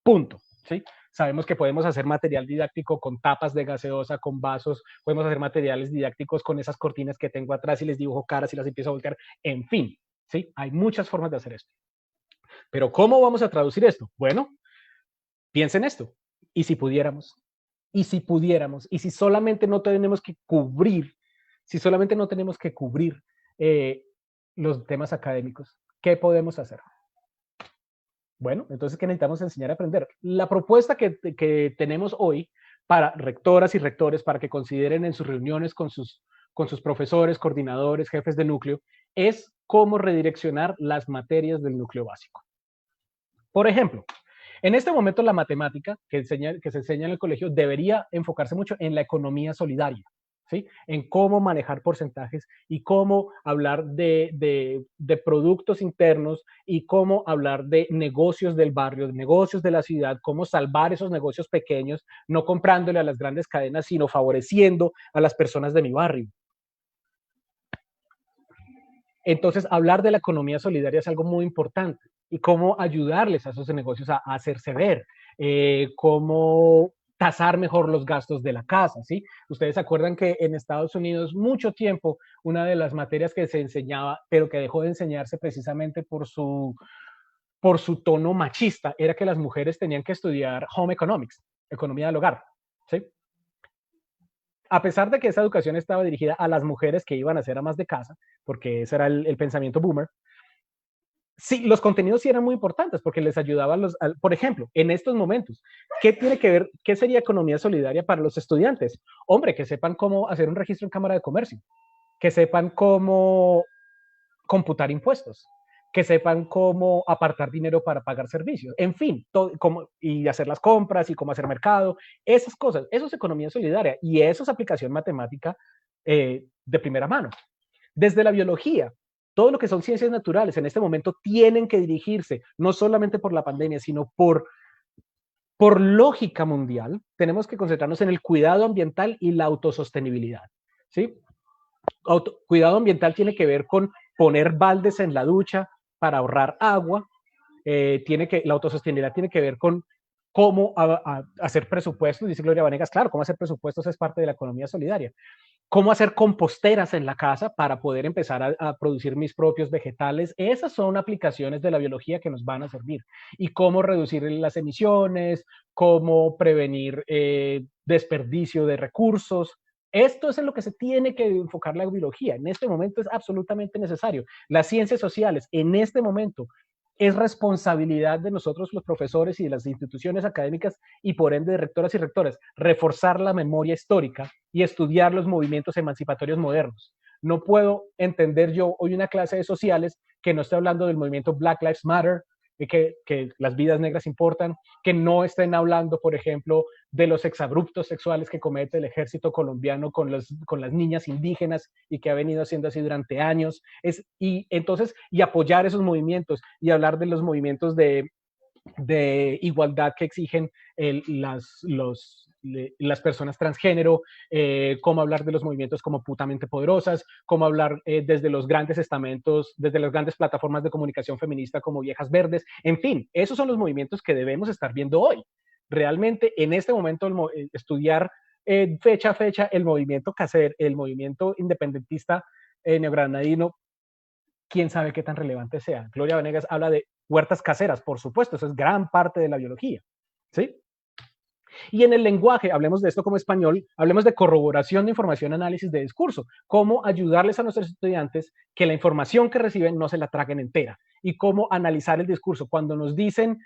Punto. ¿Sí? Sabemos que podemos hacer material didáctico con tapas de gaseosa, con vasos, podemos hacer materiales didácticos con esas cortinas que tengo atrás y les dibujo caras y las empiezo a voltear. En fin, ¿sí? Hay muchas formas de hacer esto. Pero ¿cómo vamos a traducir esto? Bueno, piensen esto. ¿Y si pudiéramos? ¿Y si pudiéramos? ¿Y si solamente no tenemos que cubrir, si solamente no tenemos que cubrir los temas académicos? ¿Qué podemos hacer? Bueno, entonces, ¿qué necesitamos enseñar a aprender? La propuesta que tenemos hoy para rectoras y rectores, para que consideren en sus reuniones con sus profesores, coordinadores, jefes de núcleo, es cómo redireccionar las materias del núcleo básico. Por ejemplo, en este momento la matemática que se enseña en el colegio debería enfocarse mucho en la economía solidaria, ¿sí? En cómo manejar porcentajes y cómo hablar de productos internos y cómo hablar de negocios del barrio, de negocios de la ciudad, cómo salvar esos negocios pequeños, no comprándole a las grandes cadenas, sino favoreciendo a las personas de mi barrio. Entonces, hablar de la economía solidaria es algo muy importante y cómo ayudarles a esos negocios a hacerse ver, cómo tasar mejor los gastos de la casa, ¿sí? Ustedes se acuerdan que en Estados Unidos mucho tiempo una de las materias que se enseñaba, pero que dejó de enseñarse precisamente por su tono machista, era que las mujeres tenían que estudiar home economics, economía del hogar, ¿sí? A pesar de que esa educación estaba dirigida a las mujeres que iban a ser amas de casa, porque ese era el pensamiento boomer, sí, los contenidos sí eran muy importantes porque les ayudaban por ejemplo, en estos momentos, ¿qué tiene que ver, qué sería economía solidaria para los estudiantes? Hombre, que sepan cómo hacer un registro en Cámara de Comercio, que sepan cómo computar impuestos, que sepan cómo apartar dinero para pagar servicios, en fin, y hacer las compras y cómo hacer mercado, esas cosas, eso es economía solidaria y eso es aplicación matemática de primera mano. Desde la biología, todo lo que son ciencias naturales en este momento tienen que dirigirse, no solamente por la pandemia, sino por lógica mundial, tenemos que concentrarnos en el cuidado ambiental y la autosostenibilidad, ¿sí? Cuidado ambiental tiene que ver con poner baldes en la ducha para ahorrar agua, la autosostenibilidad tiene que ver con cómo hacer presupuestos, dice Gloria Vanegas, claro, cómo hacer presupuestos es parte de la economía solidaria. Cómo hacer composteras en la casa para poder empezar a producir mis propios vegetales. Esas son aplicaciones de la biología que nos van a servir. Y cómo reducir las emisiones, cómo prevenir desperdicio de recursos. Esto es en lo que se tiene que enfocar la biología. En este momento es absolutamente necesario. Las ciencias sociales, en este momento, es responsabilidad de nosotros los profesores y de las instituciones académicas y por ende de rectoras y rectores reforzar la memoria histórica y estudiar los movimientos emancipatorios modernos. No puedo entender yo hoy una clase de sociales que no esté hablando del movimiento Black Lives Matter, que las vidas negras importan, que no estén hablando, por ejemplo, de los exabruptos sexuales que comete el ejército colombiano con las niñas indígenas y que ha venido haciendo así durante años, y apoyar esos movimientos y hablar de los movimientos de igualdad que exigen las personas transgénero, cómo hablar de los movimientos como putamente poderosas, cómo hablar desde los grandes estamentos, desde las grandes plataformas de comunicación feminista como Viejas Verdes, en fin, esos son los movimientos que debemos estar viendo hoy. Realmente en este momento estudiar fecha a fecha el movimiento caser, el movimiento independentista neogranadino, quién sabe qué tan relevante sea. Gloria Vanegas habla de huertas caseras, por supuesto, eso es gran parte de la biología, ¿sí? Y en el lenguaje, hablemos de esto como español, hablemos de corroboración de información, análisis de discurso, cómo ayudarles a nuestros estudiantes que la información que reciben no se la traguen entera y cómo analizar el discurso. Cuando nos dicen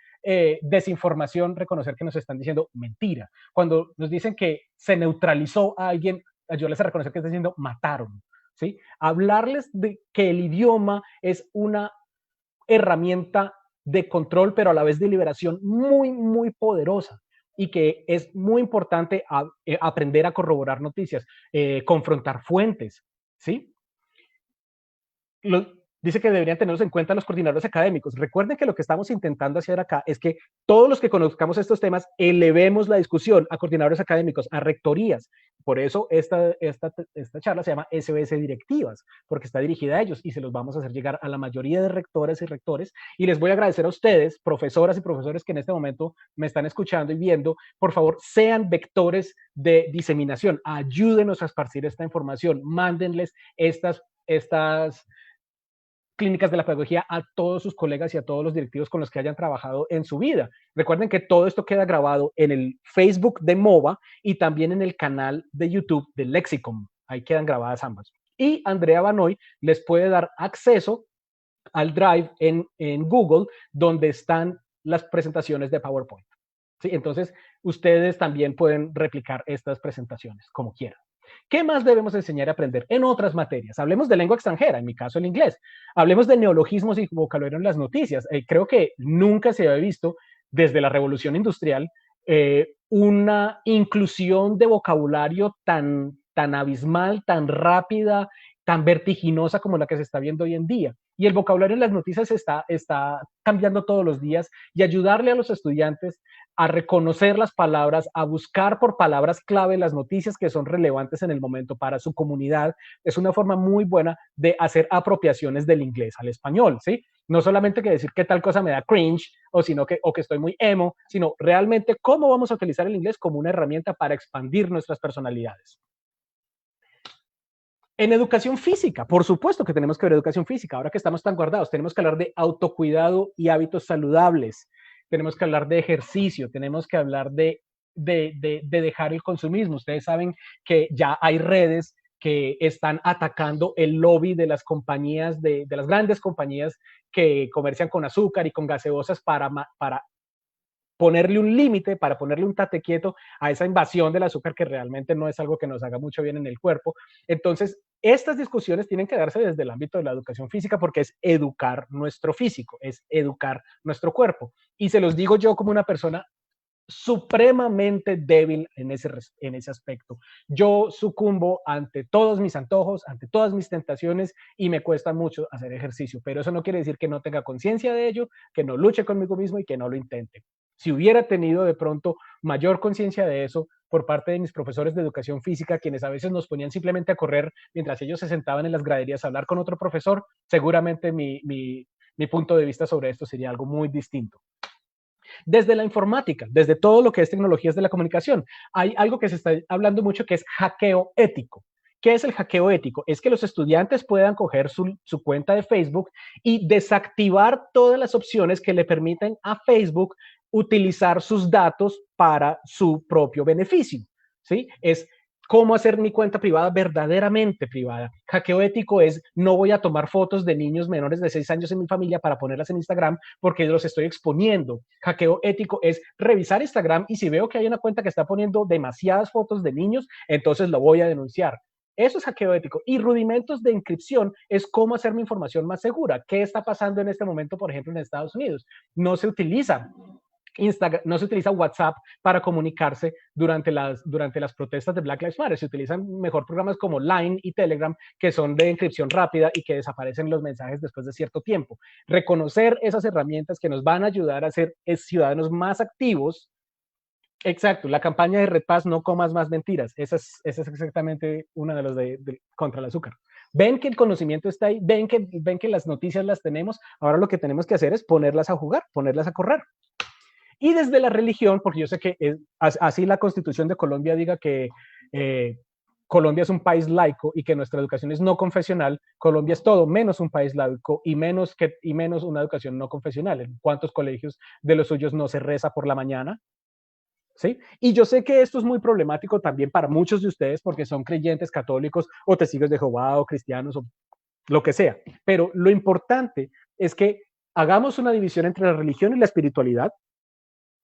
desinformación reconocer que nos están diciendo mentira. Cuando nos dicen que se neutralizó a alguien, ayudarles a reconocer que están diciendo mataron. ¿Sí? Hablarles de que el idioma es una herramienta de control, pero a la vez de liberación muy, muy poderosa y que es muy importante aprender a corroborar noticias, confrontar fuentes, ¿sí? Dice que deberían tenerlos en cuenta los coordinadores académicos. Recuerden que lo que estamos intentando hacer acá es que todos los que conozcamos estos temas elevemos la discusión a coordinadores académicos, a rectorías. Por eso esta charla se llama SOS Directivas, porque está dirigida a ellos y se los vamos a hacer llegar a la mayoría de rectoras y rectores. Y les voy a agradecer a ustedes, profesoras y profesores que en este momento me están escuchando y viendo. Por favor, sean vectores de diseminación. Ayúdenos a esparcir esta información. Mándenles estas clínicas de la pedagogía a todos sus colegas y a todos los directivos con los que hayan trabajado en su vida. Recuerden que todo esto queda grabado en el Facebook de MOVA y también en el canal de YouTube de Lexicon. Ahí quedan grabadas ambas. Y Andrea Banoy les puede dar acceso al Drive en Google, donde están las presentaciones de PowerPoint. ¿Sí? Entonces, ustedes también pueden replicar estas presentaciones como quieran. ¿Qué más debemos enseñar y aprender en otras materias? Hablemos de lengua extranjera, en mi caso el inglés. Hablemos de neologismos y vocabulario en las noticias. Creo que nunca se había visto desde la revolución industrial una inclusión de vocabulario tan abismal, tan rápida, tan vertiginosa como la que se está viendo hoy en día. Y el vocabulario en las noticias está cambiando todos los días y ayudarle a los estudiantes a reconocer las palabras, a buscar por palabras clave las noticias que son relevantes en el momento para su comunidad, es una forma muy buena de hacer apropiaciones del inglés al español, ¿sí? No solamente que decir que tal cosa me da cringe o que estoy muy emo, sino realmente cómo vamos a utilizar el inglés como una herramienta para expandir nuestras personalidades. En educación física, por supuesto que tenemos que ver educación física. Ahora que estamos tan guardados, tenemos que hablar de autocuidado y hábitos saludables. Tenemos que hablar de ejercicio, tenemos que hablar de dejar el consumismo. Ustedes saben que ya hay redes que están atacando el lobby de las compañías, de las grandes compañías que comercian con azúcar y con gaseosas para ponerle un límite, para ponerle un tate quieto a esa invasión del azúcar que realmente no es algo que nos haga mucho bien en el cuerpo. Entonces, estas discusiones tienen que darse desde el ámbito de la educación física porque es educar nuestro físico, es educar nuestro cuerpo. Y se los digo yo como una persona supremamente débil en ese aspecto. Yo sucumbo ante todos mis antojos, ante todas mis tentaciones y me cuesta mucho hacer ejercicio, pero eso no quiere decir que no tenga conciencia de ello, que no luche conmigo mismo y que no lo intente. Si hubiera tenido de pronto mayor conciencia de eso por parte de mis profesores de educación física, quienes a veces nos ponían simplemente a correr mientras ellos se sentaban en las graderías a hablar con otro profesor, seguramente mi punto de vista sobre esto sería algo muy distinto. Desde la informática, desde todo lo que es tecnologías de la comunicación, hay algo que se está hablando mucho que es hackeo ético. ¿Qué es el hackeo ético? Es que los estudiantes puedan coger su cuenta de Facebook y desactivar todas las opciones que le permiten a Facebook utilizar sus datos para su propio beneficio. ¿Sí? Es cómo hacer mi cuenta privada verdaderamente privada. Hackeo ético es no voy a tomar fotos de niños menores de 6 años en mi familia para ponerlas en Instagram porque los estoy exponiendo. Hackeo ético es revisar Instagram y si veo que hay una cuenta que está poniendo demasiadas fotos de niños, entonces lo voy a denunciar. Eso es hackeo ético. Y rudimentos de encripción es cómo hacer mi información más segura. ¿Qué está pasando en este momento, por ejemplo, en Estados Unidos? No se utiliza Instagram, no se utiliza WhatsApp para comunicarse durante las protestas de Black Lives Matter. Se utilizan mejor programas como Line y Telegram, que son de encripción rápida y que desaparecen los mensajes después de cierto tiempo. Reconocer esas herramientas que nos van a ayudar a ser ciudadanos más activos. Exacto, la campaña de Red Paz, no comas más mentiras. Esa es exactamente una de los contra el azúcar. Ven que el conocimiento está ahí, ven que las noticias las tenemos. Ahora lo que tenemos que hacer es ponerlas a jugar, ponerlas a correr. Y desde la religión, porque yo sé que así la Constitución de Colombia diga que Colombia es un país laico y que nuestra educación es no confesional, Colombia es todo menos un país laico y menos una educación no confesional. ¿En cuántos colegios de los suyos no se reza por la mañana? ¿Sí? Y yo sé que esto es muy problemático también para muchos de ustedes porque son creyentes católicos o testigos de Jehová o cristianos o lo que sea. Pero lo importante es que hagamos una división entre la religión y la espiritualidad,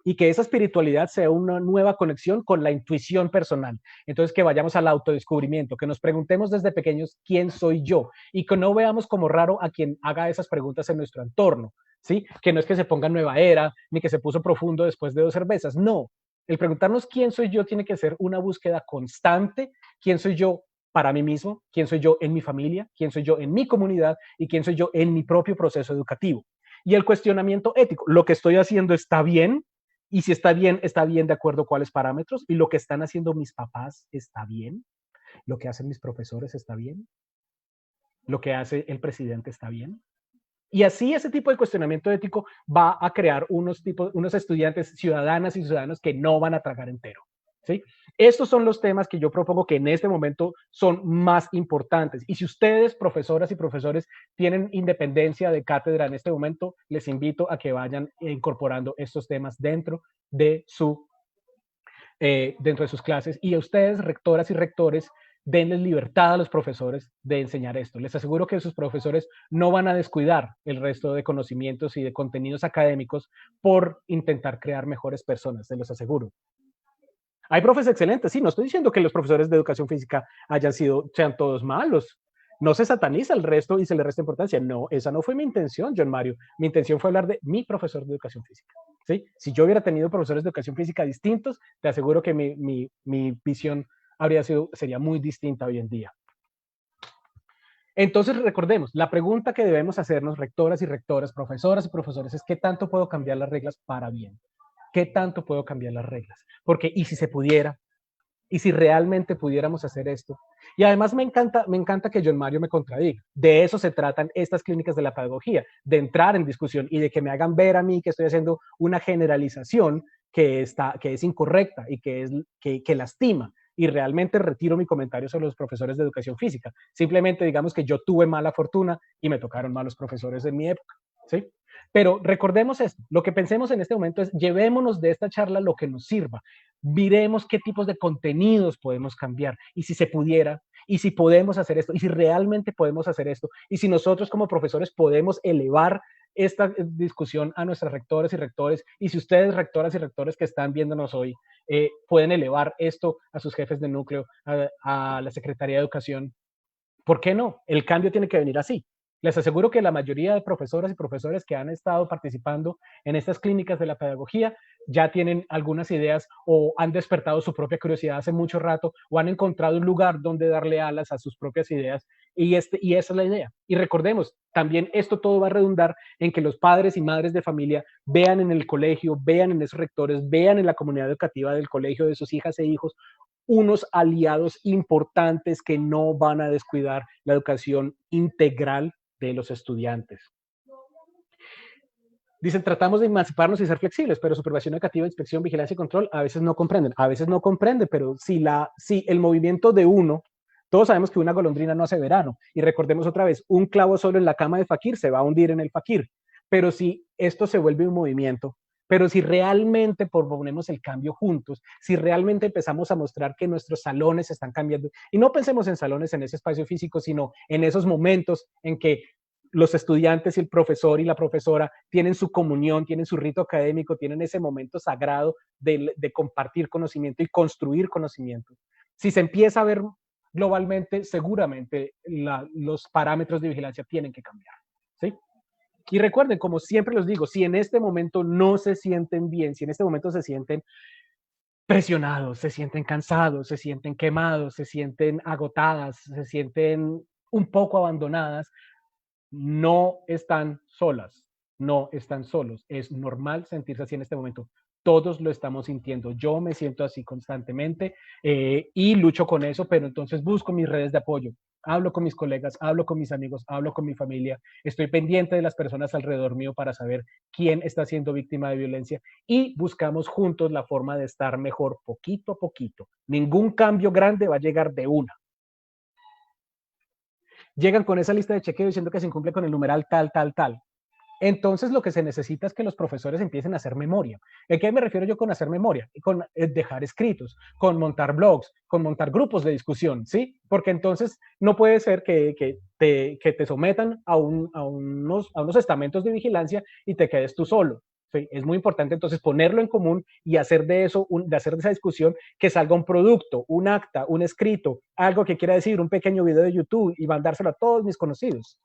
y que esa espiritualidad sea una nueva conexión con la intuición personal. Entonces, que vayamos al autodescubrimiento, que nos preguntemos desde pequeños quién soy yo y que no veamos como raro a quien haga esas preguntas en nuestro entorno, ¿sí? Que no es que se ponga nueva era, ni que se puso profundo después de 2 cervezas, no. El preguntarnos quién soy yo tiene que ser una búsqueda constante, quién soy yo para mí mismo, quién soy yo en mi familia, quién soy yo en mi comunidad y quién soy yo en mi propio proceso educativo. Y el cuestionamiento ético, lo que estoy haciendo está bien, y si está bien de acuerdo a cuáles parámetros, y lo que están haciendo mis papás está bien, lo que hacen mis profesores está bien, lo que hace el presidente está bien. Y así ese tipo de cuestionamiento ético va a crear unos estudiantes ciudadanas y ciudadanos que no van a tragar entero. ¿Sí? Estos son los temas que yo propongo que en este momento son más importantes. Y si ustedes, profesoras y profesores, tienen independencia de cátedra en este momento, les invito a que vayan incorporando estos temas dentro de sus clases. Y a ustedes, rectoras y rectores, denles libertad a los profesores de enseñar esto. Les aseguro que sus profesores no van a descuidar el resto de conocimientos y de contenidos académicos por intentar crear mejores personas, se los aseguro. Hay profes excelentes, sí, no estoy diciendo que los profesores de educación física sean todos malos. No se sataniza el resto y se le resta importancia. No, esa no fue mi intención, John Mario. Mi intención fue hablar de mi profesor de educación física. ¿Sí? Si yo hubiera tenido profesores de educación física distintos, te aseguro que mi visión sería muy distinta hoy en día. Entonces, recordemos, la pregunta que debemos hacernos, rectoras y rectoras, profesoras y profesores, es ¿qué tanto puedo cambiar las reglas para bien? ¿Qué tanto puedo cambiar las reglas? Porque, ¿y si se pudiera? ¿Y si realmente pudiéramos hacer esto? Y además me encanta que John Mario me contradiga. De eso se tratan estas clínicas de la pedagogía, de entrar en discusión y de que me hagan ver a mí que estoy haciendo una generalización que es incorrecta y que lastima. Y realmente retiro mi comentario sobre los profesores de educación física. Simplemente digamos que yo tuve mala fortuna y me tocaron malos profesores en mi época. ¿Sí? Pero recordemos esto, lo que pensemos en este momento es llevémonos de esta charla lo que nos sirva, miremos qué tipos de contenidos podemos cambiar y si se pudiera, y si podemos hacer esto, y si realmente podemos hacer esto, y si nosotros como profesores podemos elevar esta discusión a nuestros rectores y rectores, y si ustedes, rectoras y rectores que están viéndonos hoy, pueden elevar esto a sus jefes de núcleo, a la Secretaría de Educación, ¿por qué no? El cambio tiene que venir así. Les aseguro que la mayoría de profesoras y profesores que han estado participando en estas clínicas de la pedagogía ya tienen algunas ideas o han despertado su propia curiosidad hace mucho rato o han encontrado un lugar donde darle alas a sus propias ideas y esa es la idea. Y recordemos, también esto todo va a redundar en que los padres y madres de familia vean en el colegio, vean en esos rectores, vean en la comunidad educativa del colegio de sus hijas e hijos unos aliados importantes que no van a descuidar la educación integral de los estudiantes. Dicen, tratamos de emanciparnos y ser flexibles, pero supervisión educativa, inspección, vigilancia y control a veces no comprenden. A veces no comprende, pero si el movimiento de uno, todos sabemos que una golondrina no hace verano. Y recordemos otra vez, un clavo solo en la cama de Fakir se va a hundir en el Fakir. Pero si esto se vuelve un movimiento, pero si realmente proponemos el cambio juntos, si realmente empezamos a mostrar que nuestros salones están cambiando, y no pensemos en salones en ese espacio físico, sino en esos momentos en que los estudiantes y el profesor y la profesora tienen su comunión, tienen su rito académico, tienen ese momento sagrado de compartir conocimiento y construir conocimiento. Si se empieza a ver globalmente, seguramente los parámetros de vigilancia tienen que cambiar. ¿Sí? Y recuerden, como siempre les digo, si en este momento no se sienten bien, si en este momento se sienten presionados, se sienten cansados, se sienten quemados, se sienten agotadas, se sienten un poco abandonadas, no están solas, no están solos. Es normal sentirse así en este momento. Todos lo estamos sintiendo. Yo me siento así constantemente y lucho con eso, pero entonces busco mis redes de apoyo. Hablo con mis colegas, hablo con mis amigos, hablo con mi familia. Estoy pendiente de las personas alrededor mío para saber quién está siendo víctima de violencia y buscamos juntos la forma de estar mejor poquito a poquito. Ningún cambio grande va a llegar de una. Llegan con esa lista de chequeo diciendo que se incumple con el numeral tal, tal, tal. Entonces lo que se necesita es que los profesores empiecen a hacer memoria. ¿A qué me refiero yo con hacer memoria? Con dejar escritos, con montar blogs, con montar grupos de discusión, ¿sí? Porque entonces no puede ser que te sometan a unos estamentos de vigilancia y te quedes tú solo. ¿sí? Es muy importante entonces ponerlo en común y hacer de eso, de hacer de esa discusión que salga un producto, un acta, un escrito, algo que quiera decir, un pequeño video de YouTube y mandárselo a todos mis conocidos,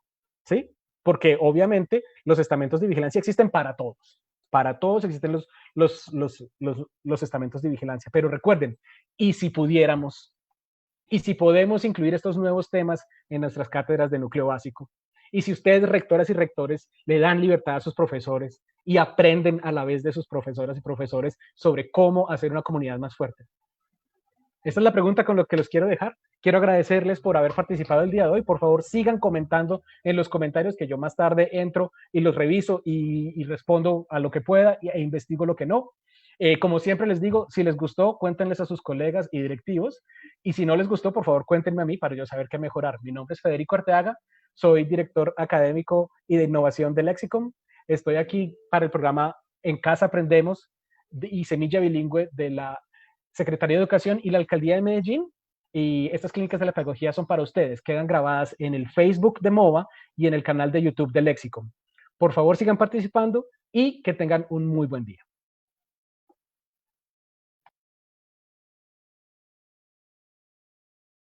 ¿sí? Porque obviamente los estamentos de vigilancia existen para todos. Para todos existen los estamentos de vigilancia. Pero recuerden, y si pudiéramos, y si podemos incluir estos nuevos temas en nuestras cátedras de núcleo básico, y si ustedes, rectoras y rectores, le dan libertad a sus profesores y aprenden a la vez de sus profesoras y profesores sobre cómo hacer una comunidad más fuerte. Esta es la pregunta con lo que los quiero dejar. Quiero agradecerles por haber participado el día de hoy. Por favor, sigan comentando en los comentarios que yo más tarde entro y los reviso y respondo a lo que pueda e investigo lo que no. Como siempre les digo, si les gustó, cuéntenles a sus colegas y directivos. Y si no les gustó, por favor, cuéntenme a mí para yo saber qué mejorar. Mi nombre es Federico Arteaga, soy director académico y de innovación de Lexicon. Estoy aquí para el programa En Casa Aprendemos y Semilla Bilingüe de la Secretaría de Educación y la Alcaldía de Medellín. Y estas clínicas de la pedagogía son para ustedes. Quedan grabadas en el Facebook de MOVA y en el canal de YouTube de Lexicon. Por favor, sigan participando y que tengan un muy buen día.